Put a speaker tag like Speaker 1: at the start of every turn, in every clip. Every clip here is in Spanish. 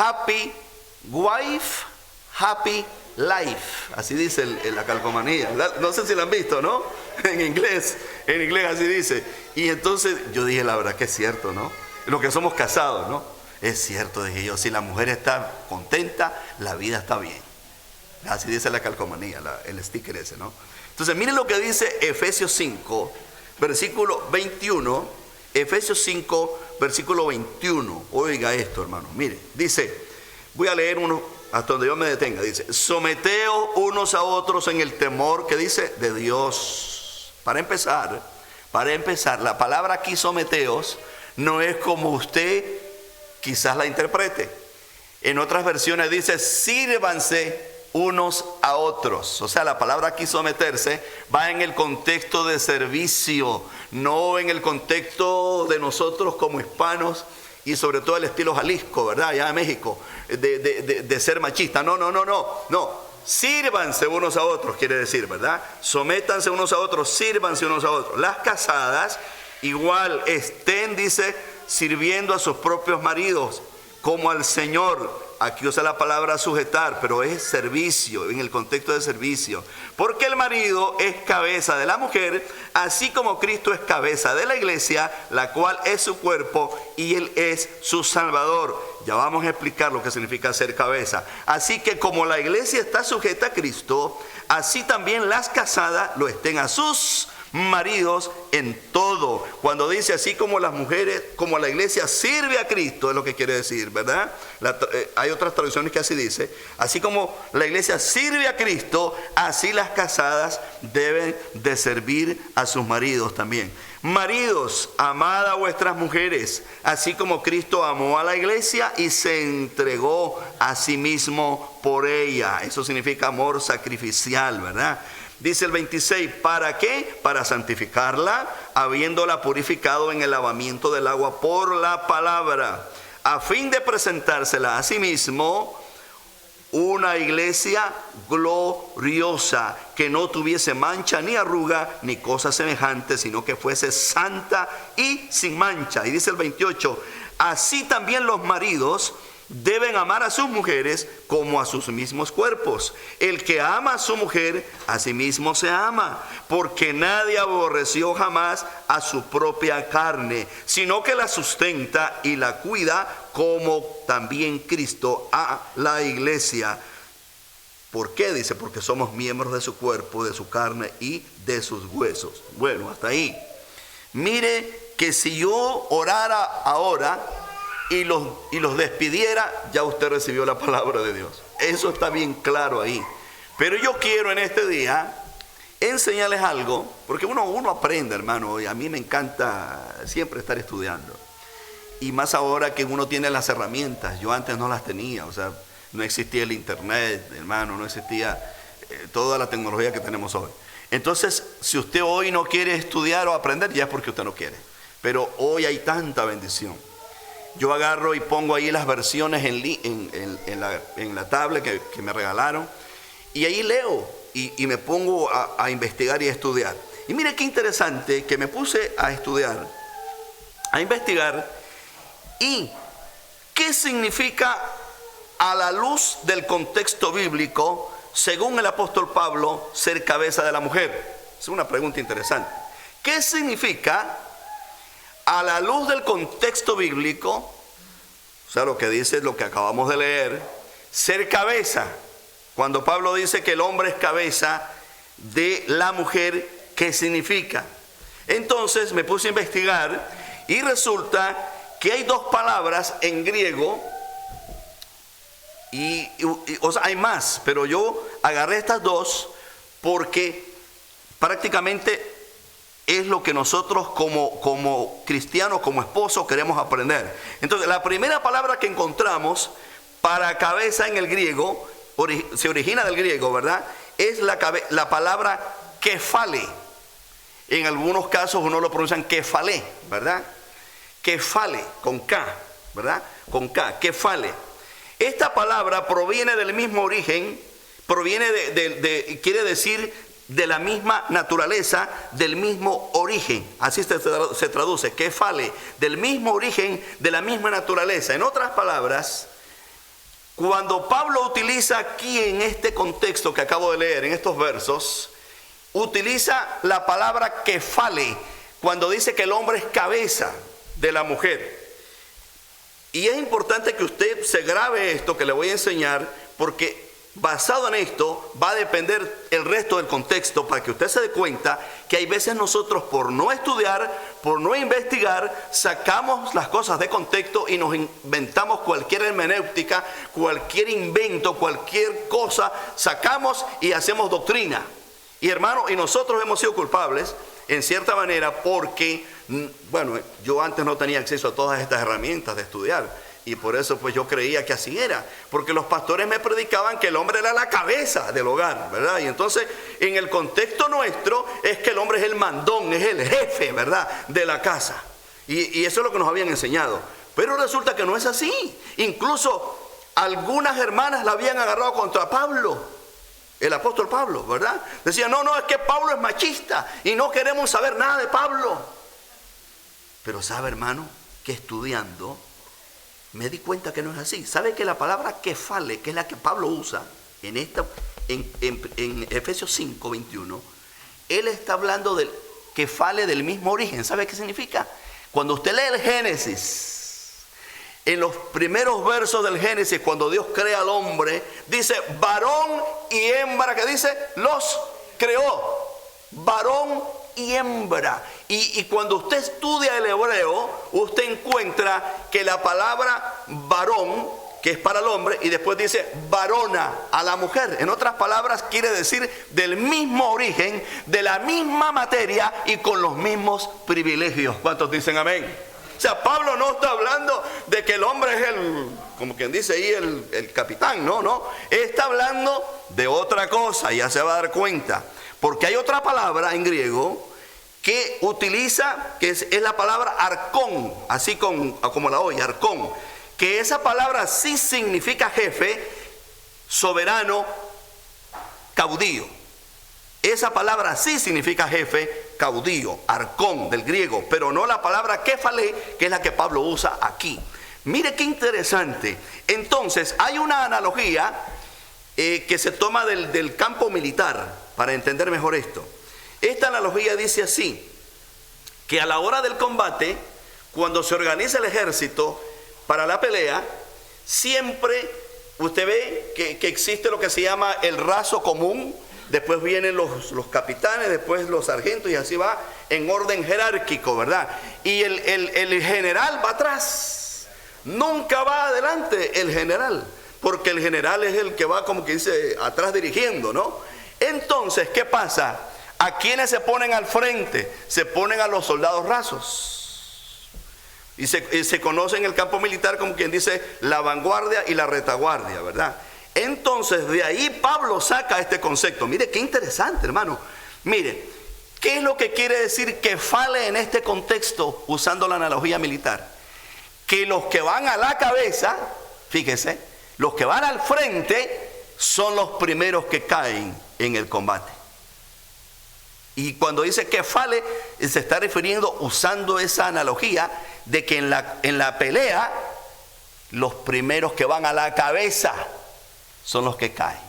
Speaker 1: happy wife, happy life. Así dice la calcomanía. No sé si la han visto, ¿no? En inglés así dice. Y entonces yo dije, la verdad que es cierto, ¿no? Los que somos casados, ¿no? Es cierto, dije yo, si la mujer está contenta, la vida está bien. Así dice la calcomanía, el sticker ese, ¿no? Entonces miren lo que dice Efesios 5, versículo 21. Efesios 5, versículo 21. Oiga esto, hermano. Mire, dice, voy a leer uno hasta donde yo me detenga. Dice, someteos unos a otros en el temor, que dice, de Dios. Para empezar, la palabra aquí someteos no es como usted quizás la interprete. En otras versiones dice, sírvanse unos a otros. O sea, la palabra aquí someterse va en el contexto de servicio, no en el contexto de nosotros como hispanos y sobre todo el estilo Jalisco, ¿verdad? Allá en México, de ser machista. No. Sírvanse unos a otros, quiere decir, ¿verdad? Sométanse unos a otros, sírvanse unos a otros. Las casadas igual estén, dice, sirviendo a sus propios maridos como al Señor. Aquí usa la palabra sujetar, pero es servicio, en el contexto de servicio. Porque el marido es cabeza de la mujer, así como Cristo es cabeza de la iglesia, la cual es su cuerpo y Él es su Salvador. Ya vamos a explicar lo que significa ser cabeza. Así que como la iglesia está sujeta a Cristo, así también las casadas lo estén a sus maridos en todo. Cuando dice así como las mujeres, como la iglesia sirve a Cristo, es lo que quiere decir, ¿verdad? Hay otras traducciones que así dice, así como la iglesia sirve a Cristo, así las casadas deben de servir a sus maridos también. Maridos, amad a vuestras mujeres, así como Cristo amó a la iglesia y se entregó a sí mismo por ella. Eso significa amor sacrificial, ¿verdad? Dice el 26, ¿para qué? Para santificarla, habiéndola purificado en el lavamiento del agua por la palabra, a fin de presentársela a sí mismo una iglesia gloriosa, que no tuviese mancha ni arruga ni cosa semejante, sino que fuese santa y sin mancha. Y dice el 28, así también los maridos deben amar a sus mujeres como a sus mismos cuerpos. El que ama a su mujer, a sí mismo se ama, porque nadie aborreció jamás a su propia carne, sino que la sustenta y la cuida, como también Cristo a la iglesia. ¿Por qué? Dice, porque somos miembros de su cuerpo, de su carne y de sus huesos. Bueno, hasta ahí. Mire que si yo orara ahora y los despidiera, ya usted recibió la palabra de Dios. Eso está bien claro ahí. Pero yo quiero en este día enseñarles algo, porque uno aprende, hermano, y a mí me encanta siempre estar estudiando. Y más ahora que uno tiene las herramientas. Yo antes no las tenía, o sea, no existía el internet, hermano, no existía toda la tecnología que tenemos hoy. Entonces, si usted hoy no quiere estudiar o aprender, ya es porque usted no quiere. Pero hoy hay tanta bendición. Yo agarro y pongo ahí las versiones en la tablet que me regalaron, y ahí leo y me pongo a investigar y a estudiar. Y mire qué interesante que me puse a estudiar, a investigar, y qué significa a la luz del contexto bíblico, según el apóstol Pablo, ser cabeza de la mujer. Es una pregunta interesante. ¿Qué significa a la luz del contexto bíblico? O sea, lo que dice es lo que acabamos de leer, ser cabeza. Cuando Pablo dice que el hombre es cabeza de la mujer, ¿qué significa? Entonces me puse a investigar y resulta que hay dos palabras en griego, o sea, hay más, pero yo agarré estas dos porque prácticamente es lo que nosotros como cristianos, como esposos, queremos aprender. Entonces, la primera palabra que encontramos para cabeza en el griego, se origina del griego, ¿verdad? Es la palabra kefale. En algunos casos uno lo pronuncian kefale, ¿verdad? Kefale, con K, ¿verdad? Con K, kefale. Esta palabra proviene del mismo origen, quiere decir de la misma naturaleza, del mismo origen. Así se traduce, kefale, del mismo origen, de la misma naturaleza. En otras palabras, Cuando Pablo utiliza aquí en este contexto que acabo de leer, en estos versos, utiliza la palabra kefale, cuando dice que el hombre es cabeza de la mujer. Y es importante que usted se grabe esto que le voy a enseñar, porque basado en esto va a depender el resto del contexto, para que usted se dé cuenta que hay veces nosotros, por no estudiar, por no investigar, sacamos las cosas de contexto y nos inventamos cualquier hermenéutica, cualquier invento, cualquier cosa, sacamos y hacemos doctrina. Y hermano, y nosotros hemos sido culpables en cierta manera porque, bueno, yo antes no tenía acceso a todas estas herramientas de estudiar. Y por eso pues yo creía que así era, porque los pastores me predicaban que el hombre era la cabeza del hogar, ¿verdad? Y entonces en el contexto nuestro es que el hombre es el mandón, es el jefe, ¿verdad?, de la casa. Y eso es lo que nos habían enseñado. Pero resulta que no es así. Incluso algunas hermanas la habían agarrado contra Pablo, el apóstol Pablo, ¿verdad? Decían, no, es que Pablo es machista y no queremos saber nada de Pablo. Pero sabe, hermano, que estudiando me di cuenta que no es así. ¿Sabe que la palabra kefale, que es la que Pablo usa en Efesios 5, 21, él está hablando del kefale del mismo origen? ¿Sabe qué significa? Cuando usted lee el Génesis, en los primeros versos del Génesis, cuando Dios crea al hombre, dice varón y hembra, que dice los creó. Varón y hembra. Y cuando usted estudia el hebreo, usted encuentra que la palabra varón, que es para el hombre, y después dice varona a la mujer. En otras palabras, quiere decir del mismo origen, de la misma materia y con los mismos privilegios. ¿Cuántos dicen amén? O sea, Pablo no está hablando de que el hombre es como quien dice ahí, el capitán. No. Está hablando de otra cosa, ya se va a dar cuenta. Porque hay otra palabra en griego que utiliza, que es la palabra arcón, así como la oye, arcón, que esa palabra sí significa jefe, soberano, caudillo. Esa palabra sí significa jefe, caudillo, arcón del griego, pero no la palabra kefale, que es la que Pablo usa aquí. Mire qué interesante. Entonces, hay una analogía que se toma del campo militar, para entender mejor esto. Esta analogía dice así, que a la hora del combate, cuando se organiza el ejército para la pelea, siempre usted ve que existe lo que se llama el raso común, después vienen los capitanes, después los sargentos, y así va en orden jerárquico, ¿verdad? Y el general va atrás, nunca va adelante el general, porque el general es el que va, como que dice, atrás dirigiendo, ¿no? Entonces, ¿qué pasa? ¿A quiénes se ponen al frente? Se ponen a los soldados rasos. Y se conoce en el campo militar como quien dice la vanguardia y la retaguardia, ¿verdad? Entonces, de ahí Pablo saca este concepto. Mire, qué interesante, hermano. Mire, ¿qué es lo que quiere decir kefale en este contexto, usando la analogía militar? Que los que van a la cabeza, fíjese, los que van al frente son los primeros que caen en el combate. Y cuando dice kefale, se está refiriendo, usando esa analogía, de que en la pelea los primeros que van a la cabeza son los que caen.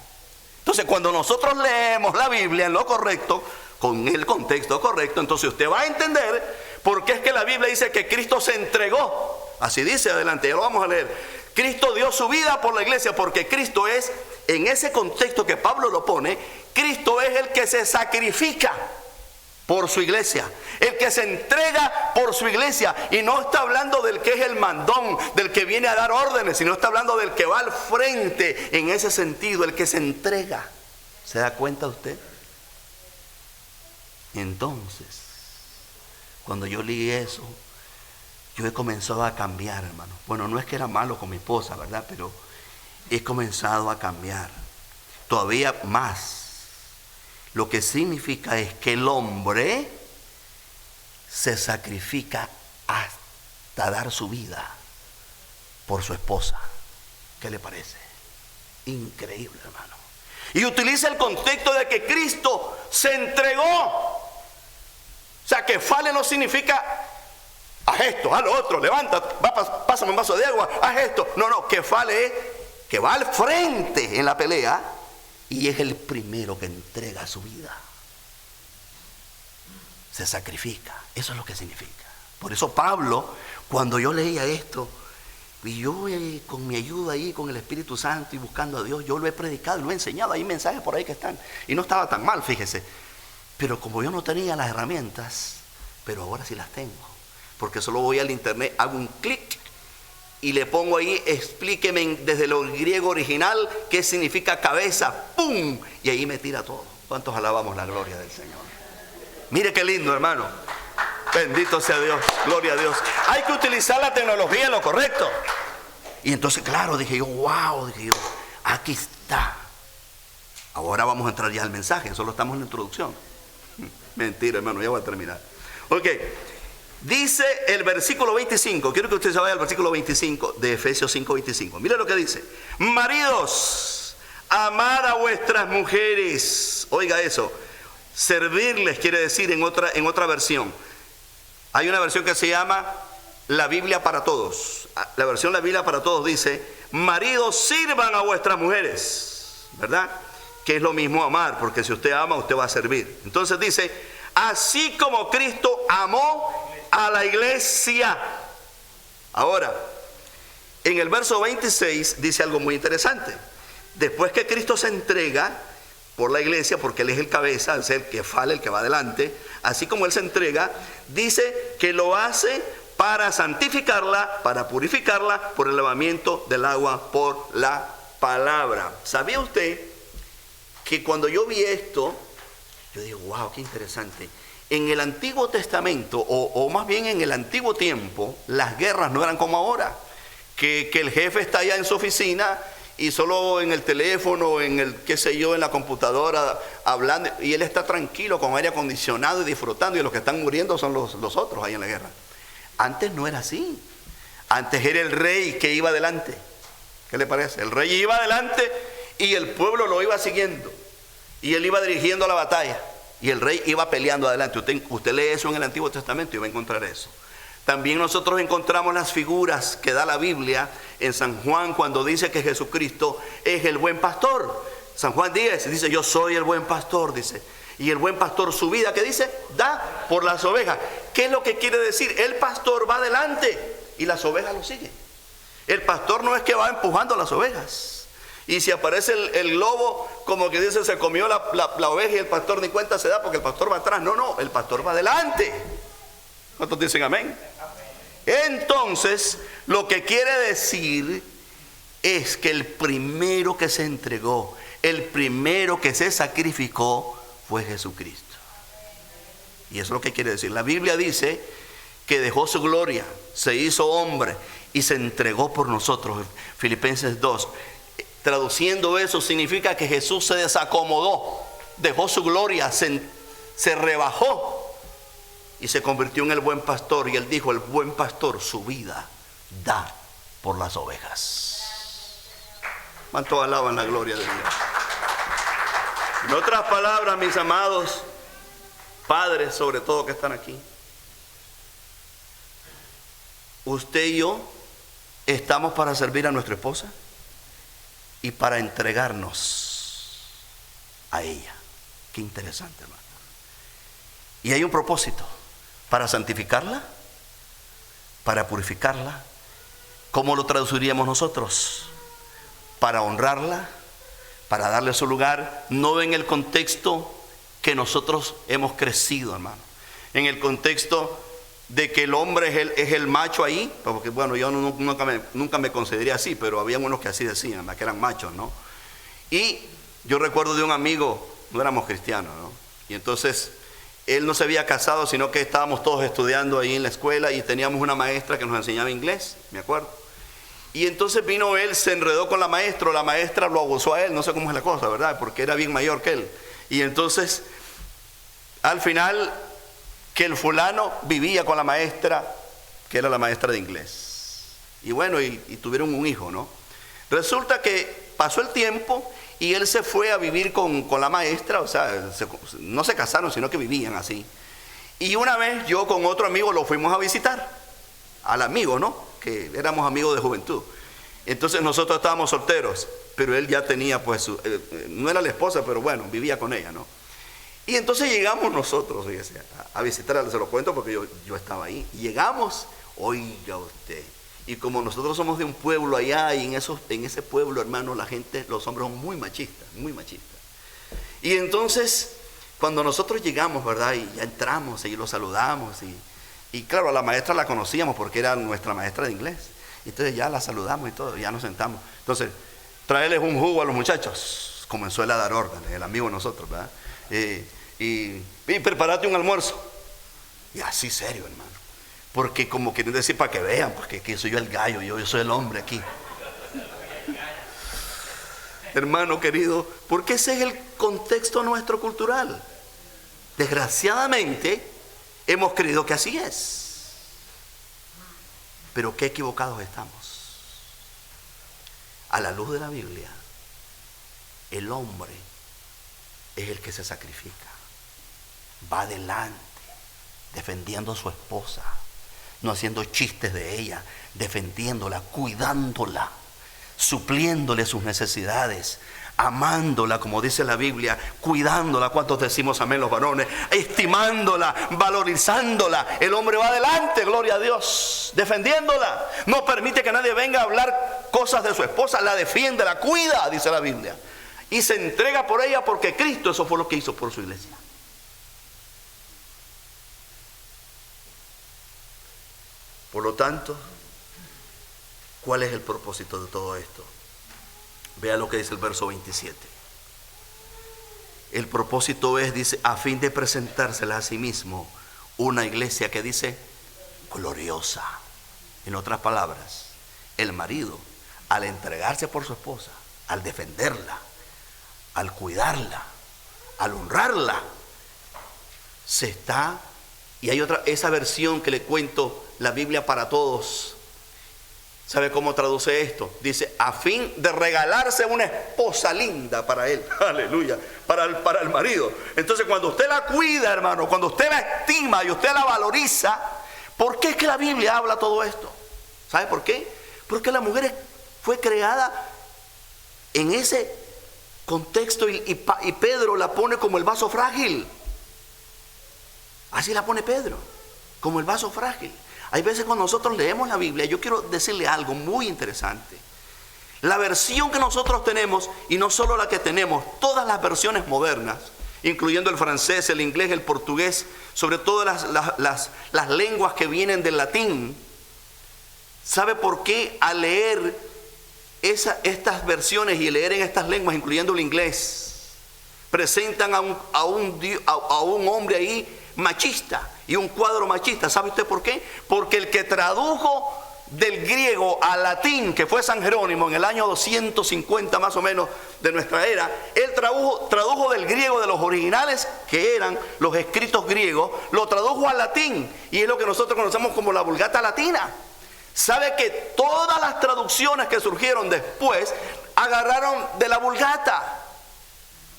Speaker 1: Entonces, cuando nosotros leemos la Biblia en lo correcto, con el contexto correcto, entonces usted va a entender por qué es que la Biblia dice que Cristo se entregó. Así dice, adelante, ya lo vamos a leer. Cristo dio su vida por la iglesia, porque Cristo es, en ese contexto que Pablo lo pone, Cristo es el que se sacrifica por su iglesia, el que se entrega por su iglesia. Y no está hablando del que es el mandón, del que viene a dar órdenes, sino está hablando del que va al frente en ese sentido, el que se entrega. ¿Se da cuenta usted? Entonces, cuando yo leí eso, yo he comenzado a cambiar, hermano. Bueno, no es que era malo con mi esposa, ¿verdad? Pero he comenzado a cambiar todavía más. Lo que significa es que el hombre se sacrifica hasta dar su vida por su esposa. ¿Qué le parece? Increíble, hermano. Y utiliza el contexto de que Cristo se entregó. O sea, kefale no significa haz esto, haz lo otro, levanta, pásame un vaso de agua, haz esto. No, kefale es que va al frente en la pelea y es el primero que entrega su vida. Se sacrifica. Eso es lo que significa. Por eso Pablo, cuando yo leía esto, y yo con mi ayuda ahí, con el Espíritu Santo y buscando a Dios, yo lo he predicado y lo he enseñado. Hay mensajes por ahí que están. Y no estaba tan mal, fíjese. Pero como yo no tenía las herramientas, pero ahora sí las tengo. Porque solo voy al internet, hago un clic y le pongo ahí, explíqueme desde lo griego original qué significa cabeza, ¡pum! Y ahí me tira todo. ¿Cuántos alabamos la gloria del Señor? Mire qué lindo, hermano. Bendito sea Dios, gloria a Dios. Hay que utilizar la tecnología en lo correcto. Y entonces, claro, dije yo, wow, aquí está. Ahora vamos a entrar ya al mensaje, solo estamos en la introducción. Mentira, hermano, ya voy a terminar. Ok, dice el versículo 25, quiero que usted se vaya al versículo 25 de Efesios 5:25. Mira lo que dice: maridos, amad a vuestras mujeres. Oiga eso, servirles quiere decir en otra versión. Hay una versión que se llama la Biblia para Todos. La versión La Biblia para Todos dice: maridos, sirvan a vuestras mujeres, ¿verdad? Que es lo mismo amar, porque si usted ama, usted va a servir. Entonces dice: así como Cristo amó a la iglesia. Ahora, en el verso 26 dice algo muy interesante. Después que Cristo se entrega por la iglesia, porque Él es el cabeza, es el que fala, el que va adelante, así como Él se entrega, dice que lo hace para santificarla, para purificarla por el lavamiento del agua por la palabra. ¿Sabía usted que cuando yo vi esto, yo digo, wow, qué interesante? En el Antiguo Testamento, o más bien en el antiguo tiempo, las guerras no eran como ahora, que el jefe está allá en su oficina y solo en el teléfono, en el, qué sé yo, en la computadora, hablando, y él está tranquilo con aire acondicionado y disfrutando, y los que están muriendo son los otros ahí en la guerra. Antes no era así. Antes era el rey que iba adelante. ¿Qué le parece? El rey iba adelante y el pueblo lo iba siguiendo. Y él iba dirigiendo la batalla. Y el rey iba peleando adelante. Usted lee eso en el Antiguo Testamento y va a encontrar eso. También nosotros encontramos las figuras que da la Biblia en San Juan cuando dice que Jesucristo es el buen pastor. San Juan 10 dice: yo soy el buen pastor, dice. Y el buen pastor su vida, ¿qué dice? Da por las ovejas. ¿Qué es lo que quiere decir? El pastor va adelante y las ovejas lo siguen. El pastor no es que va empujando a las ovejas. Y si aparece el lobo, como que dice, se comió la oveja y el pastor ni cuenta se da porque el pastor va atrás. No, el pastor va adelante. ¿Cuántos dicen amén? Entonces, lo que quiere decir es que el primero que se entregó, el primero que se sacrificó fue Jesucristo. Y eso es lo que quiere decir. La Biblia dice que dejó su gloria, se hizo hombre y se entregó por nosotros. Filipenses 2. Traduciendo eso significa que Jesús se desacomodó, dejó su gloria, se rebajó y se convirtió en el buen pastor. Y él dijo: el buen pastor su vida da por las ovejas. ¿Cuántos alaban la gloria de Dios? En otras palabras, mis amados padres, sobre todo que están aquí, usted y yo estamos para servir a nuestra esposa y para entregarnos a ella. Qué interesante, hermano. Y hay un propósito: para santificarla, para purificarla. ¿Cómo lo traduciríamos nosotros? Para honrarla, para darle su lugar, no en el contexto que nosotros hemos crecido, hermano, en el contexto de que el hombre es el macho ahí, porque bueno, yo nunca me consideraría así, pero había unos que así decían, que eran machos, ¿no? Y yo recuerdo de un amigo, no éramos cristianos, ¿no? Y entonces él no se había casado, sino que estábamos todos estudiando ahí en la escuela y teníamos una maestra que nos enseñaba inglés, me acuerdo. Y entonces vino él, se enredó con la maestra lo abusó a él, no sé cómo es la cosa, ¿verdad? Porque era bien mayor que él. Y entonces, al final, que el fulano vivía con la maestra, que era la maestra de inglés. Y bueno, y tuvieron un hijo, ¿no? Resulta que pasó el tiempo y él se fue a vivir con la maestra, o sea, no se casaron, sino que vivían así. Y una vez yo con otro amigo lo fuimos a visitar, al amigo, ¿no? Que éramos amigos de juventud. Entonces nosotros estábamos solteros, pero él ya tenía pues no era la esposa, pero bueno, vivía con ella, ¿no? Y entonces llegamos nosotros, fíjese, a visitarla, se lo cuento porque yo estaba ahí. Llegamos, oiga usted, y como nosotros somos de un pueblo allá, y en ese pueblo, hermano, la gente, los hombres son muy machistas, muy machistas. Y entonces, cuando nosotros llegamos, ¿verdad? Y ya entramos y lo saludamos, y claro, a la maestra la conocíamos porque era nuestra maestra de inglés. Entonces ya la saludamos y todo, ya nos sentamos. Entonces, traerles un jugo a los muchachos, comenzó él a dar órdenes, el amigo de nosotros, ¿verdad? Y prepárate un almuerzo. Y así serio, hermano. Porque como quieren decir para que vean, porque que soy yo el gallo, yo soy el hombre aquí. Hermano querido, porque ese es el contexto nuestro cultural. Desgraciadamente, hemos creído que así es. Pero qué equivocados estamos. A la luz de la Biblia, el hombre es el que se sacrifica. Va adelante, defendiendo a su esposa, no haciendo chistes de ella, defendiéndola, cuidándola, supliéndole sus necesidades, amándola, como dice la Biblia, cuidándola. ¿Cuántos decimos amén los varones? Estimándola, valorizándola. El hombre va adelante, gloria a Dios, defendiéndola. No permite que nadie venga a hablar cosas de su esposa, la defiende, la cuida, dice la Biblia. Y se entrega por ella porque Cristo eso fue lo que hizo por su iglesia. Por lo tanto, ¿cuál es el propósito de todo esto? Vea lo que dice el verso 27. El propósito es, dice, a fin de presentársela a sí mismo una iglesia que dice gloriosa. En otras palabras, el marido, al entregarse por su esposa, al defenderla, al cuidarla, al honrarla, se está, y hay otra, esa versión que le cuento, la Biblia para todos. ¿Sabe cómo traduce esto? Dice, a fin de regalarse una esposa linda para él. Aleluya. Para el marido. Entonces, cuando usted la cuida, hermano, cuando usted la estima y usted la valoriza, ¿por qué es que la Biblia habla todo esto? ¿Sabe por qué? Porque la mujer fue creada en ese contexto y Pedro la pone como el vaso frágil. Así la pone Pedro, como el vaso frágil. Hay veces cuando nosotros leemos la Biblia, yo quiero decirle algo muy interesante. La versión que nosotros tenemos, y no solo la que tenemos, todas las versiones modernas, incluyendo el francés, el inglés, el portugués, sobre todo las lenguas que vienen del latín. ¿Sabe por qué al leer estas versiones y leer en estas lenguas, incluyendo el inglés, presentan a un hombre ahí machista y un cuadro machista? ¿Sabe usted por qué? Porque el que tradujo del griego al latín, que fue San Jerónimo en el año 250 más o menos de nuestra era, él tradujo del griego, de los originales que eran los escritos griegos, lo tradujo al latín, y es lo que nosotros conocemos como la Vulgata Latina. ¿Sabe que todas las traducciones que surgieron después agarraron de la Vulgata?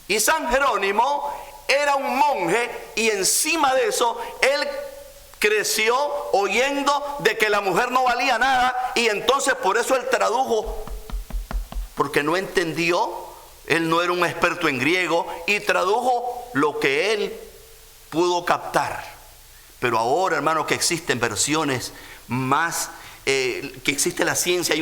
Speaker 1: Y San Jerónimo era un monje, y encima de eso él creció oyendo de que la mujer no valía nada, y entonces por eso él tradujo, porque no entendió, él no era un experto en griego, y tradujo lo que él pudo captar. Pero ahora, hermano, que existen versiones más, que existe la ciencia,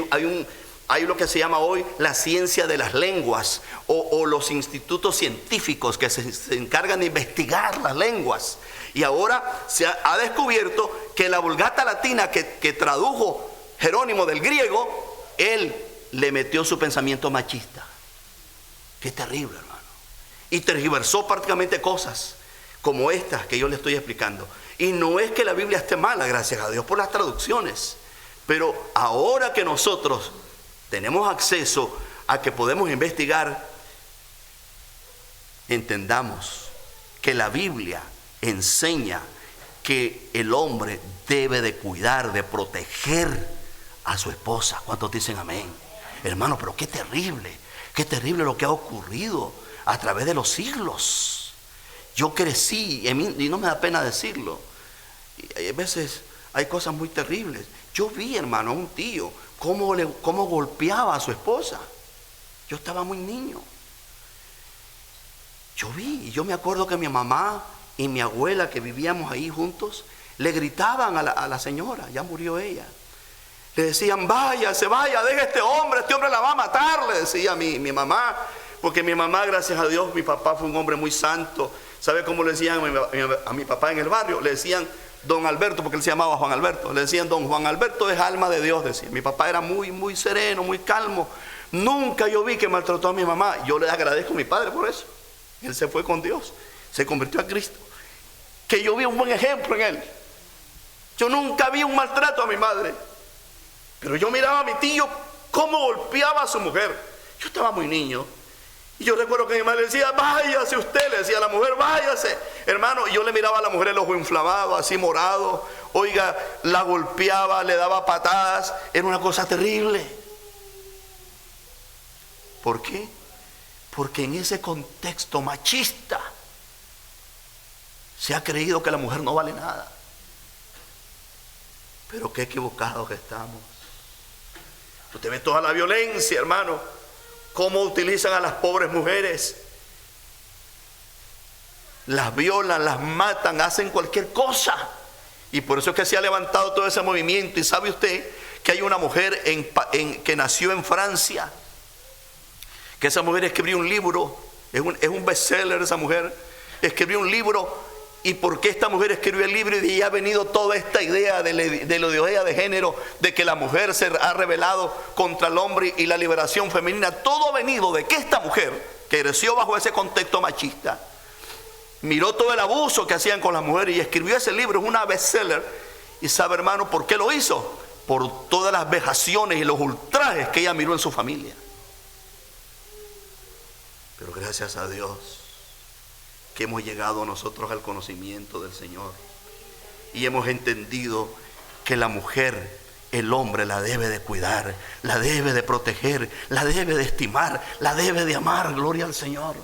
Speaker 1: hay lo que se llama hoy la ciencia de las lenguas, o los institutos científicos que se encargan de investigar las lenguas. Y ahora se ha descubierto que la Vulgata Latina que tradujo Jerónimo del griego, él le metió su pensamiento machista. Qué terrible, hermano. Y tergiversó prácticamente cosas como estas que yo le estoy explicando. Y no es que la Biblia esté mala, gracias a Dios por las traducciones. Pero ahora que nosotros tenemos acceso a que podemos investigar, entendamos que la Biblia enseña que el hombre debe de cuidar, de proteger a su esposa. ¿Cuántos dicen amén? Hermano, pero qué terrible lo que ha ocurrido a través de los siglos. Yo crecí, y no me da pena decirlo, y a veces hay cosas muy terribles. Yo vi, hermano, a un tío, cómo golpeaba a su esposa. Yo estaba muy niño. Yo me acuerdo que mi mamá y mi abuela, que vivíamos ahí juntos, le gritaban a la señora, ya murió ella. Le decían, váyase, vaya, deje a este hombre la va a matar, le decía mi mamá. Porque mi mamá, gracias a Dios, mi papá fue un hombre muy santo. ¿Sabe cómo le decían a mi papá en el barrio? Le decían don Alberto, porque él se llamaba Juan Alberto. Le decían don Juan Alberto es alma de Dios, decía. Mi papá era muy, muy sereno, muy calmo. Nunca yo vi que maltrató a mi mamá. Yo le agradezco a mi padre por eso. Él se fue con Dios, se convirtió a Cristo. Que yo vi un buen ejemplo en él. Yo nunca vi un maltrato a mi madre. Pero yo miraba a mi tío cómo golpeaba a su mujer. Yo estaba muy niño. Y yo recuerdo que mi madre decía, váyase usted, le decía a la mujer, váyase. Hermano, y yo le miraba a la mujer el ojo inflamado, así morado. Oiga, la golpeaba, le daba patadas. Era una cosa terrible. ¿Por qué? Porque en ese contexto machista se ha creído que la mujer no vale nada. Pero qué equivocados que estamos. Usted ve toda la violencia, hermano. Cómo utilizan a las pobres mujeres. Las violan, las matan, hacen cualquier cosa. Y por eso es que se ha levantado todo ese movimiento. Y sabe usted que hay una mujer que nació en Francia. Que esa mujer escribió un libro. Es un bestseller esa mujer. Escribió un libro. ¿Y por qué esta mujer escribió el libro? Y de ahí ha venido toda esta idea de la ideología de género, de que la mujer se ha rebelado contra el hombre y la liberación femenina. Todo ha venido de que esta mujer, que creció bajo ese contexto machista, miró todo el abuso que hacían con las mujeres y escribió ese libro. Es una bestseller. Y sabe, hermano, ¿por qué lo hizo? Por todas las vejaciones y los ultrajes que ella miró en su familia. Pero gracias a Dios que hemos llegado nosotros al conocimiento del Señor y hemos entendido que la mujer, el hombre la debe de cuidar, la debe de proteger, la debe de estimar, la debe de amar. Gloria al Señor.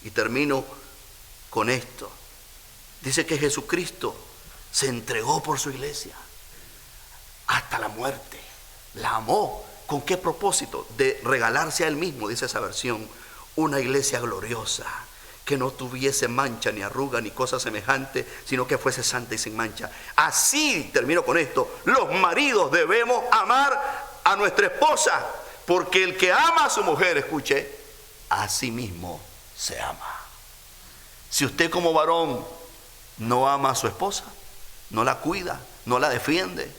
Speaker 1: Y termino con esto. Dice que Jesucristo se entregó por su iglesia hasta la muerte. La amó. ¿Con qué propósito? De regalarse a él mismo, dice esa versión, una iglesia gloriosa, que no tuviese mancha ni arruga ni cosa semejante, sino que fuese santa y sin mancha. Así, termino con esto, los maridos debemos amar a nuestra esposa, porque el que ama a su mujer, escuche, a sí mismo se ama. Si usted como varón no ama a su esposa, no la cuida, no la defiende,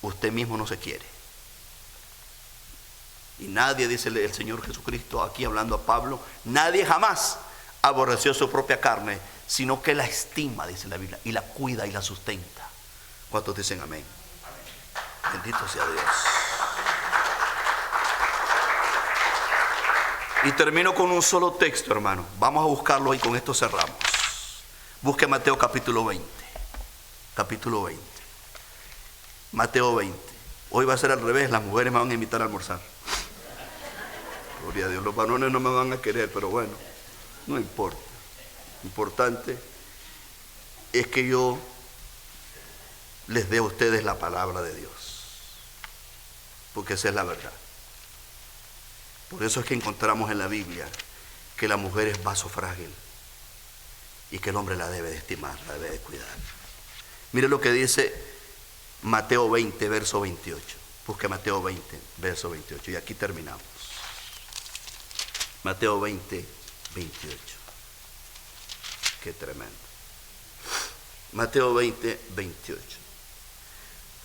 Speaker 1: usted mismo no se quiere. Y nadie, dice el Señor Jesucristo aquí hablando a Pablo, nadie jamás aborreció su propia carne, sino que la estima, dice la Biblia, y la cuida y la sustenta. ¿Cuántos dicen amén? Bendito sea Dios. Y termino con un solo texto, hermano. Vamos a buscarlo y con esto cerramos. Busque Mateo capítulo 20. Capítulo 20. Mateo 20. Hoy va a ser al revés, las mujeres me van a invitar a almorzar. Gloria a Dios, los varones no me van a querer, pero bueno, no importa. Importante es que yo les dé a ustedes la palabra de Dios, porque esa es la verdad. Por eso es que encontramos en la Biblia que la mujer es vaso frágil y que el hombre la debe de estimar, la debe de cuidar. Mire lo que dice Mateo 20, verso 28. Busque Mateo 20, verso 28. Y aquí terminamos. Mateo 20, 28. Qué tremendo. Mateo 20, 28.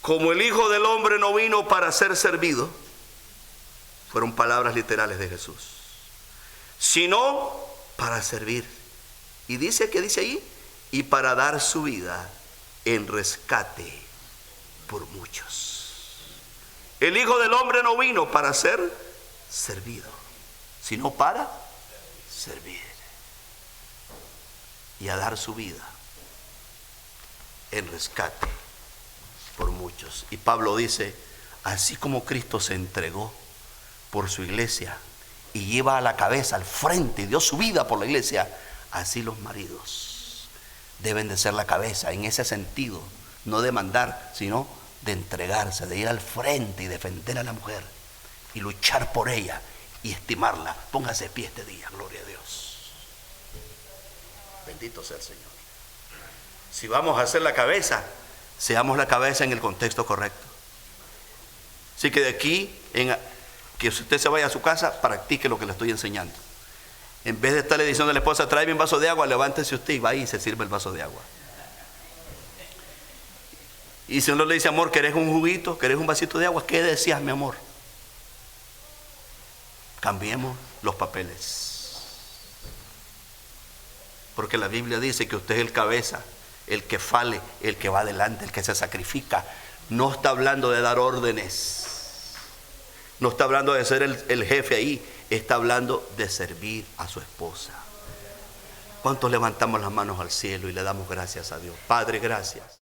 Speaker 1: Como el Hijo del Hombre no vino para ser servido, fueron palabras literales de Jesús, sino para servir. Y dice, ¿qué dice ahí? Y para dar su vida en rescate por muchos. El Hijo del Hombre no vino para ser servido, sino para servir y a dar su vida en rescate por muchos. Y Pablo dice, así como Cristo se entregó por su iglesia y lleva a la cabeza, al frente, dio su vida por la iglesia, así los maridos deben de ser la cabeza en ese sentido, no de mandar, sino de entregarse, de ir al frente y defender a la mujer y luchar por ella y estimarla. Póngase de pie este día, gloria a Dios. Bendito sea el Señor. Si vamos a hacer la cabeza, seamos la cabeza en el contexto correcto. Así que de aquí, que usted se vaya a su casa, practique lo que le estoy enseñando. En vez de estarle diciendo a la esposa, tráeme un vaso de agua, levántese usted y va y se sirve el vaso de agua. Y si uno le dice, amor, ¿querés un juguito? ¿Querés un vasito de agua? ¿Qué decías, mi amor? Cambiemos los papeles. Porque la Biblia dice que usted es el cabeza, el que fale, el que va adelante, el que se sacrifica. No está hablando de dar órdenes. No está hablando de ser el jefe ahí. Está hablando de servir a su esposa. ¿Cuántos levantamos las manos al cielo y le damos gracias a Dios? Padre, gracias.